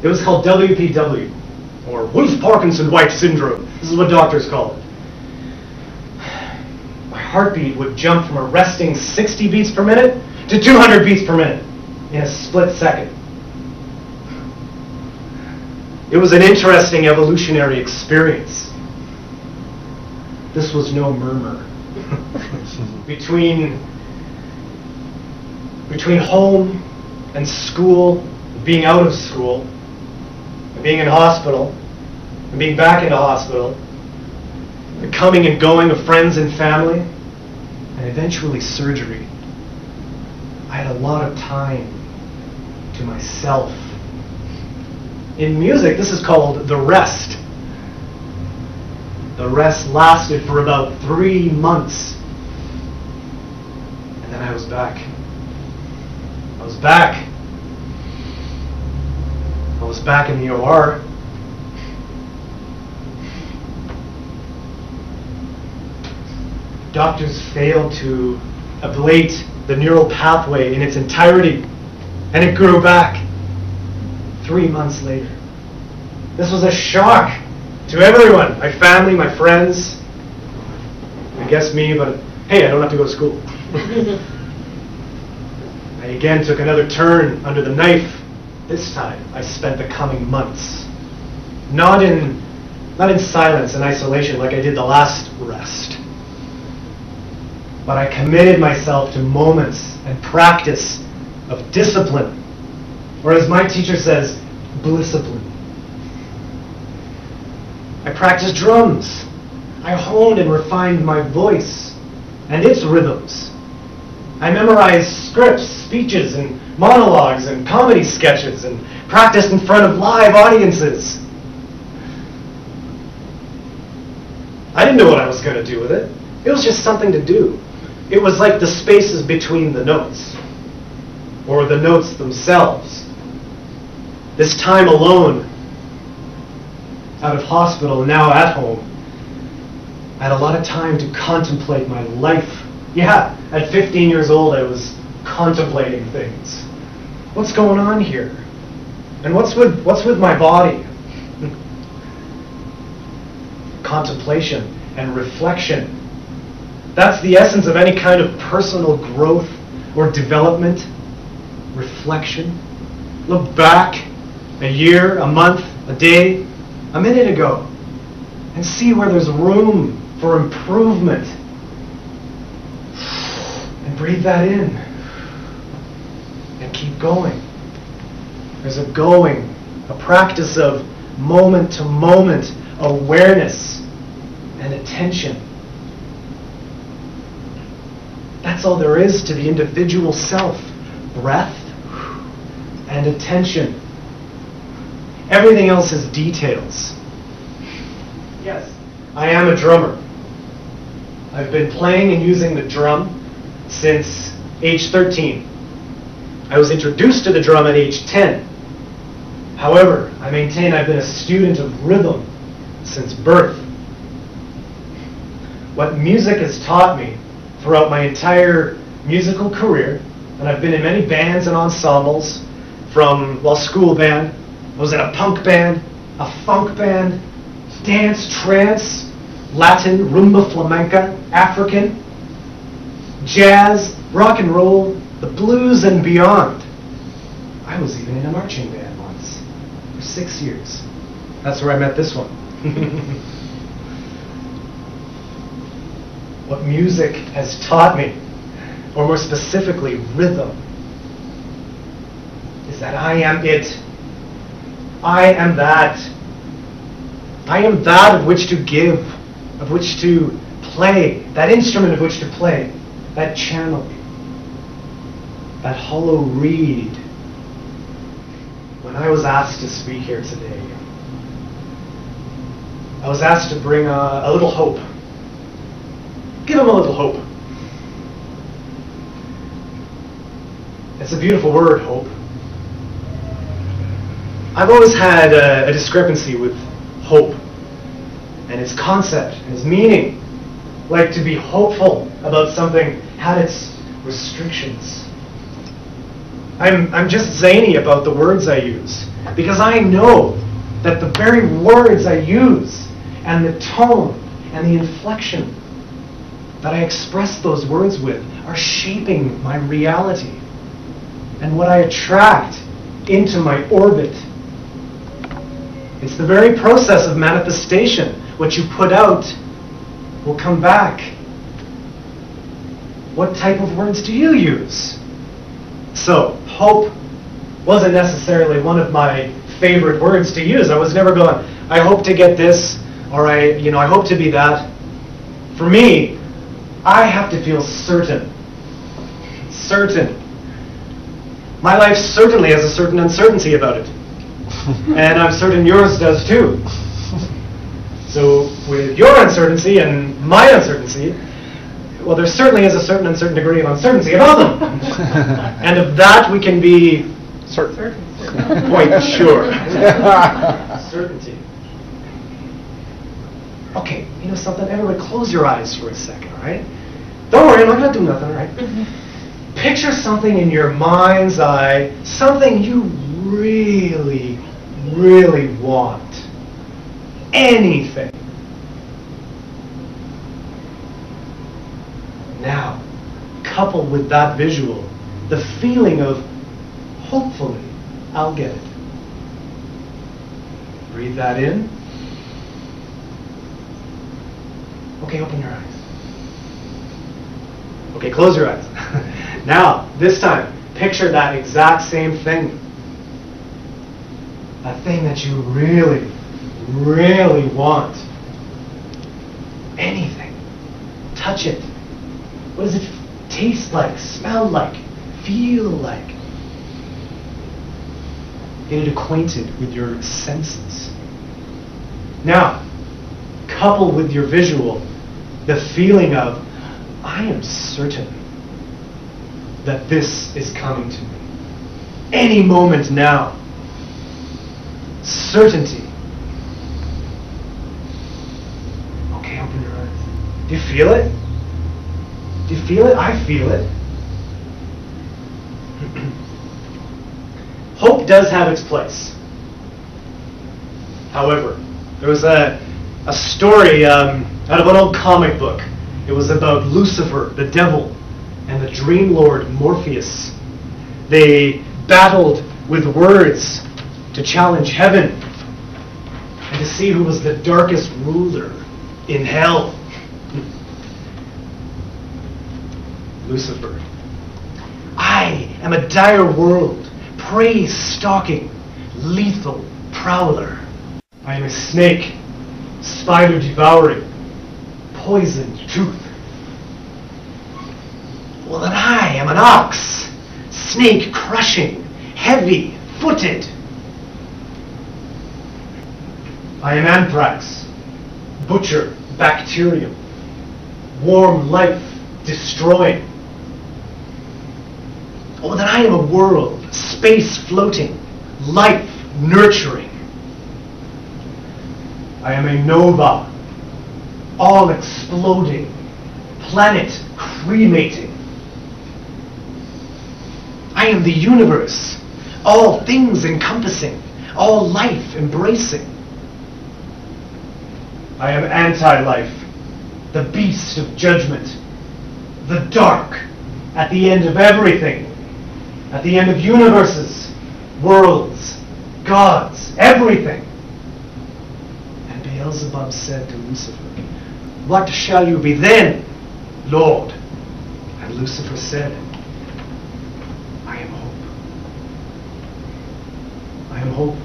It was called WPW, or Wolff-Parkinson-White syndrome. This is what doctors call it. My heartbeat would jump from a resting 60 beats per minute to 200 beats per minute in a split second. It was an interesting evolutionary experience. This was no murmur. Between home and school, being out of school, and being in hospital, and being back into hospital, the coming and going of friends and family, and eventually surgery, I had a lot of time to myself. In music, this is called the rest. The rest lasted for about 3 months. And then I was back. I was back. I was back in the OR. Doctors failed to ablate the neural pathway in its entirety, and it grew back 3 months later. This was a shock to everyone, my family, my friends, I guess me, but hey, I don't have to go to school. I again took another turn under the knife. This time, I spent the coming months, not in silence and isolation like I did the last rest, but I committed myself to moments and practice of discipline, or as my teacher says, blissipline. I practiced drums. I honed and refined my voice and its rhythms. I memorized scripts, speeches, and monologues and comedy sketches, and practiced in front of live audiences. I didn't know what I was going to do with it. It was just something to do. It was like the spaces between the notes, or the notes themselves. This time alone, out of hospital and now at home, I had a lot of time to contemplate my life. Yeah, at 15 years old I was contemplating things. What's going on here? And what's with my body? Contemplation and reflection. That's the essence of any kind of personal growth or development. Reflection. Look back a year, a month, a day, a minute ago, and see where there's room for improvement. And breathe that in. And keep going. There's a practice of moment to moment awareness and attention. That's all there is to the individual self. Breath and attention. Everything else is details. Yes, I am a drummer. I've been playing and using the drum since age 13. I was introduced to the drum at age 10. However, I maintain I've been a student of rhythm since birth. What music has taught me throughout my entire musical career, and I've been in many bands and ensembles, from, school band, I was in a punk band, a funk band, dance, trance, Latin, rumba, flamenca, African, jazz, rock and roll, the blues and beyond. I was even in a marching band once, for 6 years. That's where I met this one. What music has taught me, or more specifically, rhythm, is that I am it. I am that. I am that of which to give, of which to play, that instrument of which to play, that channel, that hollow reed. When I was asked to speak here today, I was asked to bring a little hope. Give them a little hope. It's a beautiful word, hope. I've always had a discrepancy with hope and its concept and its meaning. Like, to be hopeful about something had its restrictions. I'm just zany about the words I use Because I know that the very words I use and the tone and the inflection that I express those words with are shaping my reality and what I attract into my orbit. It's the very process of manifestation. What you put out will come back. What type of words do you use? So, hope wasn't necessarily one of my favorite words to use. I was never going, I hope to get this, or I hope to be that. For me, I have to feel certain. Certain. My life certainly has a certain uncertainty about it. And I'm certain yours does too. So with your uncertainty and my uncertainty, well, there certainly is a certain uncertain degree of uncertainty about them. And of that we can be certain. Quite sure. Certainty. Okay, you know something? Everybody close your eyes for a second, all right? Don't worry, I'm not going to do nothing, all right? Picture something in your mind's eye, something you really, really want. Anything. Now, coupled with that visual, the feeling of, hopefully, I'll get it. Breathe that in. Okay, open your eyes. Okay, close your eyes. Now, this time, picture that exact same thing. That thing that you really, really want. Anything. Touch it. What does it taste like, smell like, feel like? Get it acquainted with your senses. Now, couple with your visual the feeling of, I am certain that this is coming to me. Any moment now. Certainty. Okay, open your eyes. Do you feel it? Do you feel it? I feel it. Hope does have its place. However, there was a story out of an old comic book. It was about Lucifer, the devil, and the dream lord Morpheus. They battled with words to challenge heaven and to see who was the darkest ruler in hell. Lucifer. I am a dire world, prey-stalking, lethal prowler. I am a snake, spider-devouring, poisoned tooth. Well, then I am an ox, snake-crushing, heavy-footed. I am anthrax, butcher, bacterium, warm life, destroying. Oh, then I am a world, space floating, life nurturing. I am a nova, all exploding, planet cremating. I am the universe, all things encompassing, all life embracing. I am anti-life, the beast of judgment, the dark at the end of everything, at the end of universes, worlds, gods, everything. And Beelzebub said to Lucifer, "What shall you be then, Lord?" And Lucifer said, "I am hope. I am hope."